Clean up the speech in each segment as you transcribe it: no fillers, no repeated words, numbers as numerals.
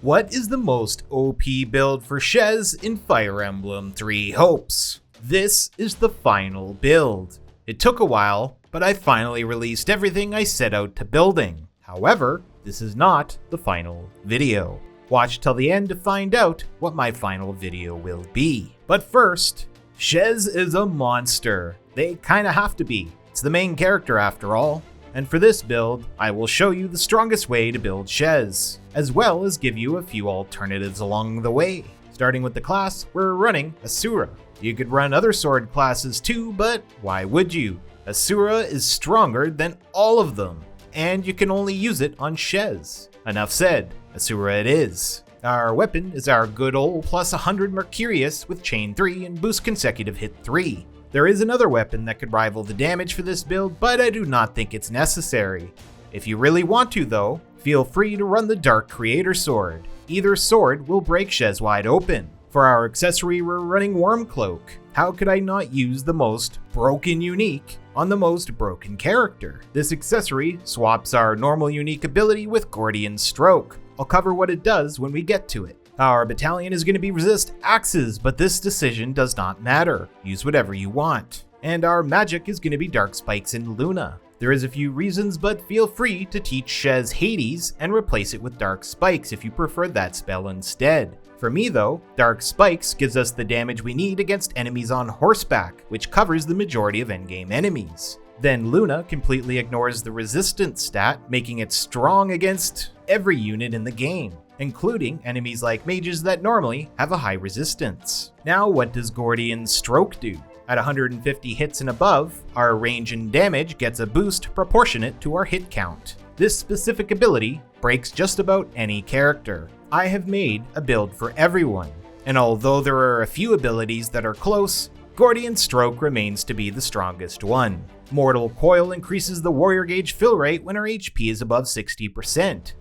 What is the most OP build for Shez in Fire Emblem 3 Hopes? This is the final build. It took a while, but I finally released everything I set out to building. However, this is not the final video. Watch till the end to find out what my final video will be. But first, Shez is a monster. They kinda have to be. It's the main character after all. And for this build, I will show you the strongest way to build Shez, as well as give you a few alternatives along the way. Starting with the class, we're running Asura. You could run other sword classes too, but why would you? Asura is stronger than all of them, and you can only use it on Shez. Enough said, Asura it is. Our weapon is our good old plus 100 Mercurius with chain 3 and boost consecutive hit 3. There is another weapon that could rival the damage for this build, but I do not think it's necessary. If you really want to though, feel free to run the Dark Creator Sword. Either sword will break Shez wide open. For our accessory, we're running Worm Cloak. How could I not use the most broken unique on the most broken character? This accessory swaps our normal unique ability with Gordian Stroke. I'll cover what it does when we get to it. Our battalion is going to be resist axes, but this decision does not matter. Use whatever you want. And our magic is going to be Dark Spikes and Luna. There is a few reasons, but feel free to teach Shez Hades and replace it with Dark Spikes if you prefer that spell instead. For me though, Dark Spikes gives us the damage we need against enemies on horseback, which covers the majority of endgame enemies. Then Luna completely ignores the resistance stat, making it strong against every unit in the game, including enemies like mages that normally have a high resistance. Now what does Gordian Stroke do? At 150 hits and above, our range and damage gets a boost proportionate to our hit count. This specific ability breaks just about any character. I have made a build for everyone, and although there are a few abilities that are close, Gordian Stroke remains to be the strongest one. Mortal Coil increases the warrior gauge fill rate when our HP is above 60%.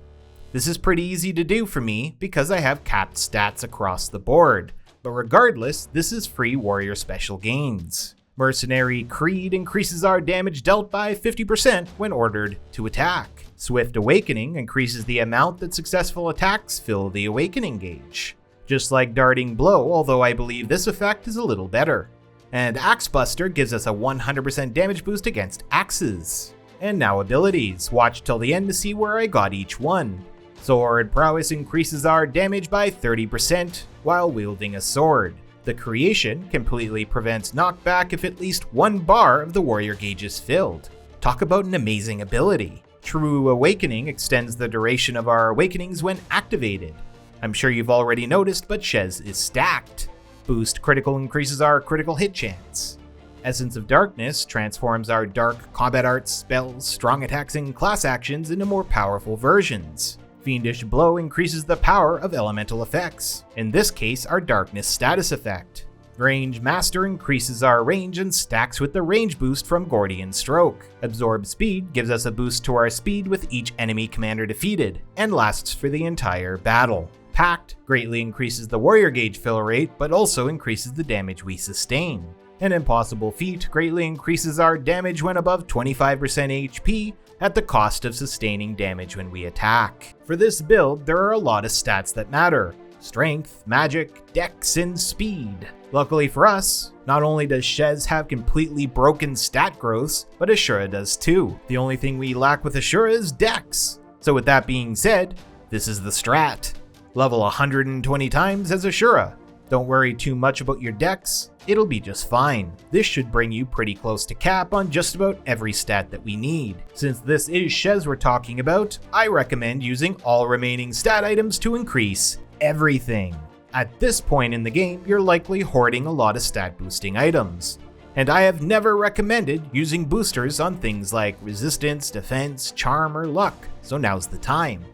This is pretty easy to do for me because I have capped stats across the board, but regardless, this is free warrior special gains. Mercenary Creed increases our damage dealt by 50% when ordered to attack. Swift Awakening increases the amount that successful attacks fill the awakening gauge. Just like Darting Blow, although I believe this effect is a little better. And Axe Buster gives us a 100% damage boost against axes. And now abilities, watch till the end to see where I got each one. Sword Prowess increases our damage by 30% while wielding a sword. The Creation completely prevents knockback if at least one bar of the warrior gauge is filled. Talk about an amazing ability. True Awakening extends the duration of our awakenings when activated. I'm sure you've already noticed, but Shez is stacked. Boost Critical increases our critical hit chance. Essence of Darkness transforms our dark combat arts, spells, strong attacks, and class actions into more powerful versions. Fiendish Blow increases the power of elemental effects, in this case our Darkness status effect. Range Master increases our range and stacks with the range boost from Gordian Stroke. Absorb Speed gives us a boost to our speed with each enemy commander defeated, and lasts for the entire battle. Pact greatly increases the warrior gauge fill rate, but also increases the damage we sustain. An Impossible Feat greatly increases our damage when above 25% HP, at the cost of sustaining damage when we attack. For this build, there are a lot of stats that matter. Strength, magic, dex, and speed. Luckily for us, not only does Shez have completely broken stat growths, but Asura does too. The only thing we lack with Asura is dex. So with that being said, this is the strat. Level 120 times as Asura. Don't worry too much about your dex, it'll be just fine. This should bring you pretty close to cap on just about every stat that we need. Since this is Shez we're talking about, I recommend using all remaining stat items to increase everything. At this point in the game, you're likely hoarding a lot of stat boosting items. And I have never recommended using boosters on things like resistance, defense, charm, or luck, so now's the time.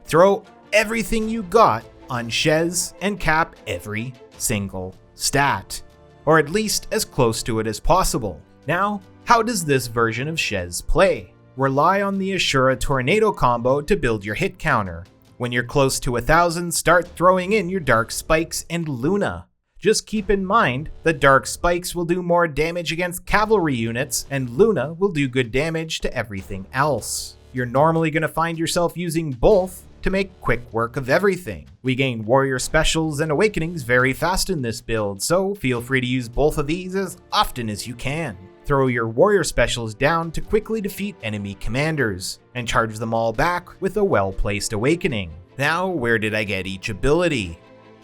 Throw everything you got on Shez and cap every single stat, or at least as close to it as possible. Now, how does this version of Shez play? Rely on the Asura Tornado combo to build your hit counter. When you're close to 1000, start throwing in your Dark Spikes and Luna. Just keep in mind that Dark Spikes will do more damage against cavalry units, and Luna will do good damage to everything else. You're normally going to find yourself using both, to make quick work of everything. We gain warrior specials and awakenings very fast in this build, so feel free to use both of these as often as you can. Throw your warrior specials down to quickly defeat enemy commanders, and charge them all back with a well-placed awakening. Now, where did I get each ability?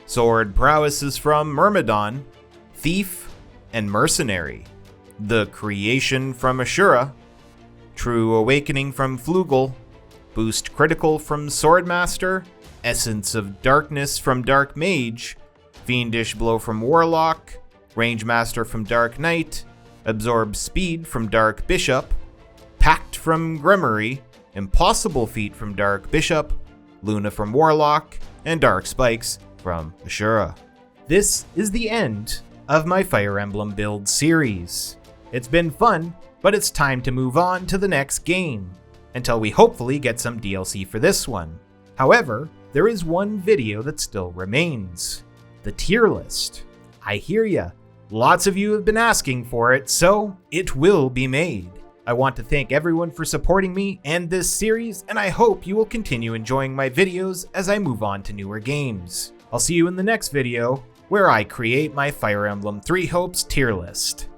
Sword prowess is from Myrmidon, Thief, and Mercenary. The Creation from Ashura, True Awakening from Flugel, Boost Critical from Swordmaster, Essence of Darkness from Dark Mage, Fiendish Blow from Warlock, Range Master from Dark Knight, Absorb Speed from Dark Bishop, Pact from Grimory, Impossible Feat from Dark Bishop, Luna from Warlock, and Dark Spikes from Ashura. This is the end of my Fire Emblem build series. It's been fun, but it's time to move on to the next game, until we hopefully get some DLC for this one. However, there is one video that still remains. The tier list. I hear ya. Lots of you have been asking for it, so it will be made. I want to thank everyone for supporting me and this series, and I hope you will continue enjoying my videos as I move on to newer games. I'll see you in the next video, where I create my Fire Emblem Three Hopes tier list.